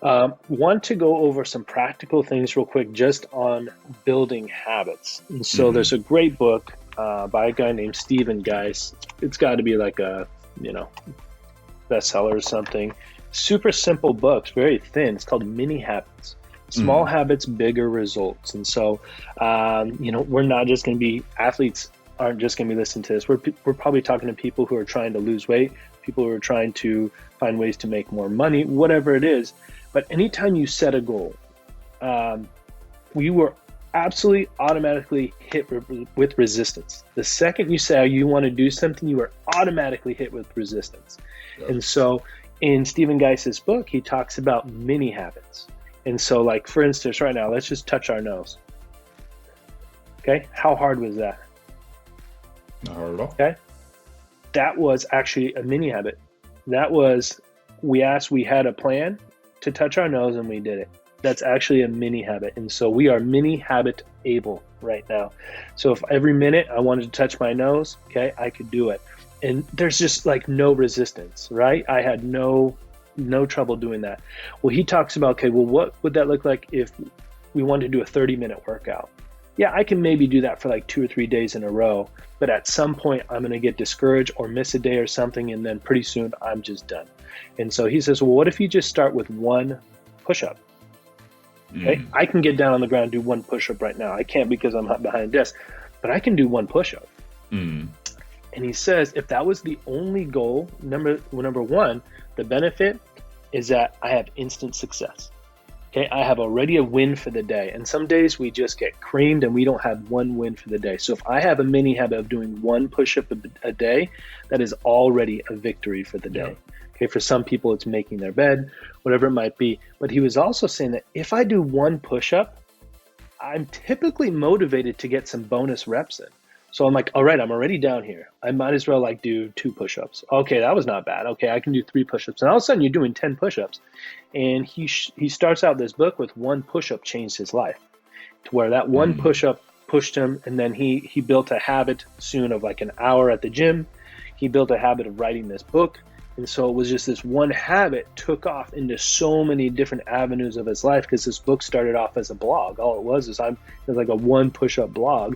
Want to go over some practical things real quick just on building habits. And so Hmm. there's a great book by a guy named Stephen Geis. It's got to be like a, you know, bestseller or something. Super simple books, very thin. It's called Mini Habits. Small Hmm. habits, bigger results. And so, we're not just going to be athletes. Aren't just going to be listening to this. We're probably talking to people who are trying to lose weight, people who are trying to find ways to make more money, whatever it is. But anytime you set a goal, um, we were absolutely automatically hit with resistance. The second you say you want to do something, you are automatically hit with resistance. Yep. And so in Stephen Geis's book, he talks about mini habits. And so, like, for instance, right now, let's just touch our nose. Okay. How hard was that? Not hard at all. Okay. That was actually a mini habit. That was, we had a plan to touch our nose and we did it. That's actually a mini habit. And so we are mini habit able right now. So if every minute I wanted to touch my nose, okay, I could do it. And there's just like no resistance, right? I had no trouble doing that. Well, he talks about, okay, well, what would that look like if we wanted to do a 30-minute workout? Yeah, I can maybe do that for like 2 or 3 days in a row, but at some point I'm going to get discouraged or miss a day or something, and then pretty soon I'm just done. And so he says, well, what if you just start with one push-up? Okay, Mm. I can get down on the ground and do one push-up right now. I can't because I'm behind a desk, but I can do one push-up. Mm. And he says, if that was the only goal, number one, the benefit is that I have instant success. Okay, I have already a win for the day. And some days we just get creamed and we don't have one win for the day. So if I have a mini habit of doing one push-up a day, that is already a victory for the day. Yep. Okay, for some people it's making their bed, whatever it might be. But he was also saying that if I do one push-up, I'm typically motivated to get some bonus reps in. So I'm like, all right, I'm already down here. I might as well like do two push-ups. Okay, that was not bad. Okay, I can do three push-ups. And all of a sudden you're doing 10 push-ups. And he starts out this book with one push-up changed his life, to where that one Mm. push-up pushed him, and then he built a habit soon of like an hour at the gym. He built a habit of writing this book. And so it was just this one habit took off into so many different avenues of his life, because this book started off as a blog. All it was like a one push-up blog,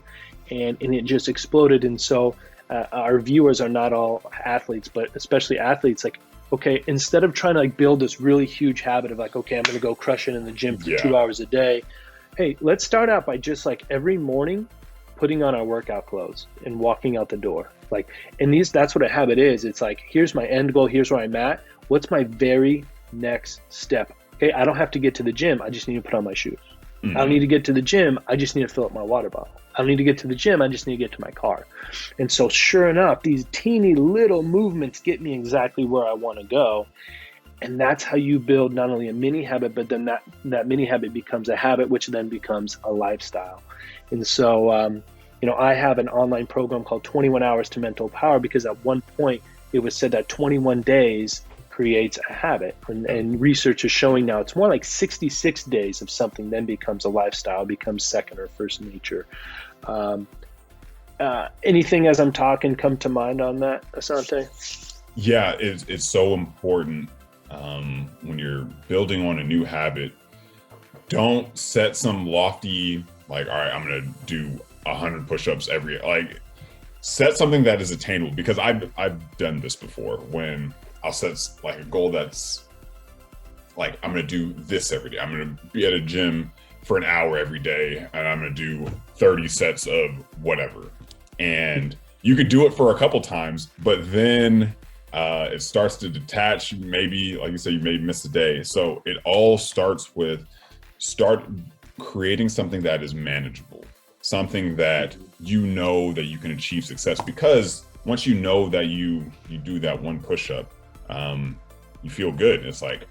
and it just exploded. And so our viewers are not all athletes, but especially athletes. Like, okay, instead of trying to like build this really huge habit of like, okay, I'm going to go crush it in the gym for Yeah. 2 hours a day. Hey, let's start out by just like every morning putting on our workout clothes and walking out the door. Like, and that's what a habit is. It's like, here's my end goal. Here's where I'm at. What's my very next step? Okay, I don't have to get to the gym. I just need to put on my shoes. I don't Mm. need to get to the gym. I just need to fill up my water bottle. I don't need to get to the gym. I just need to get to my car. And so sure enough, these teeny little movements get me exactly where I want to go. And that's how you build not only a mini habit, but then that mini habit becomes a habit, which then becomes a lifestyle. And so, I have an online program called 21 Hours to Mental Power, because at one point it was said that 21 days creates a habit. And research is showing now it's more like 66 days of something then becomes a lifestyle, becomes second or first nature. Um, Anything as I'm talking come to mind on that, Asante? Yeah, it's so important when you're building on a new habit. Don't set some lofty, like, all right, I'm gonna do 100 push-ups every, like, set something that is attainable, because I've done this before when I'll set like a goal that's like, I'm gonna do this every day. I'm gonna be at a gym for an hour every day, and I'm gonna do 30 sets of whatever. And you could do it for a couple times, but then it starts to detach. Maybe, like you said, you may miss a day. So it all starts with start creating something that is manageable, something that you know that you can achieve success. Because once you know that you do that one push-up, you feel good. It's like,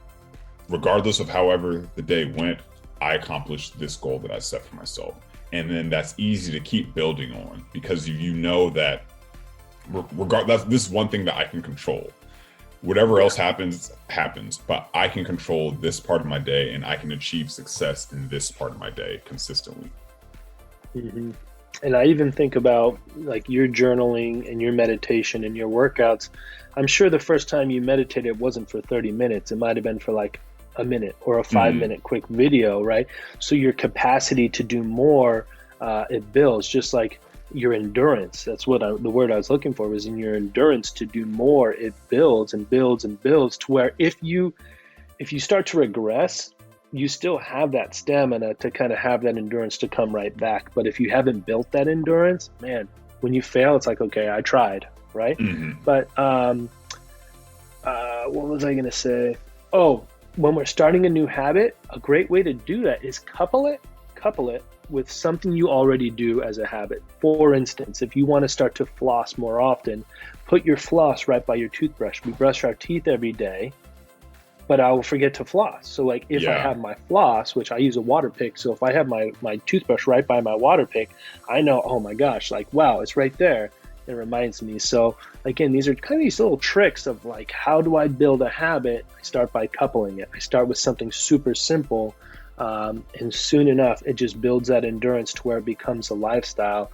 regardless of however the day went, I accomplished this goal that I set for myself. And then that's easy to keep building on, because you know that this is one thing that I can control. Whatever else happens, but I can control this part of my day, and I can achieve success in this part of my day consistently. Hmm. And I even think about like your journaling and your meditation and your workouts. I'm sure the first time you meditated wasn't for 30 minutes. It might have been for like a minute or a 5 minute quick video, right? So your capacity to do more, it builds, just like your endurance. That's what the word I was looking for was in your endurance to do more. It builds and builds and builds to where if you start to regress, you still have that stamina to kind of have that endurance to come right back. But if you haven't built that endurance, man, when you fail, it's like, okay, I tried, right? But what was I going to say? Oh, when we're starting a new habit, a great way to do that is couple it with something you already do as a habit. For instance, if you want to start to floss more often, put your floss right by your toothbrush. We brush our teeth every day, but I will forget to floss. So like if I have my floss, which I use a water pick, so if I have my toothbrush right by my water pick, I know, oh my gosh, like, wow, it's right there. It reminds me. So again, these are kind of these little tricks of like, how do I build a habit? I start by coupling it. I start with something super simple. And soon enough, it just builds that endurance to where it becomes a lifestyle.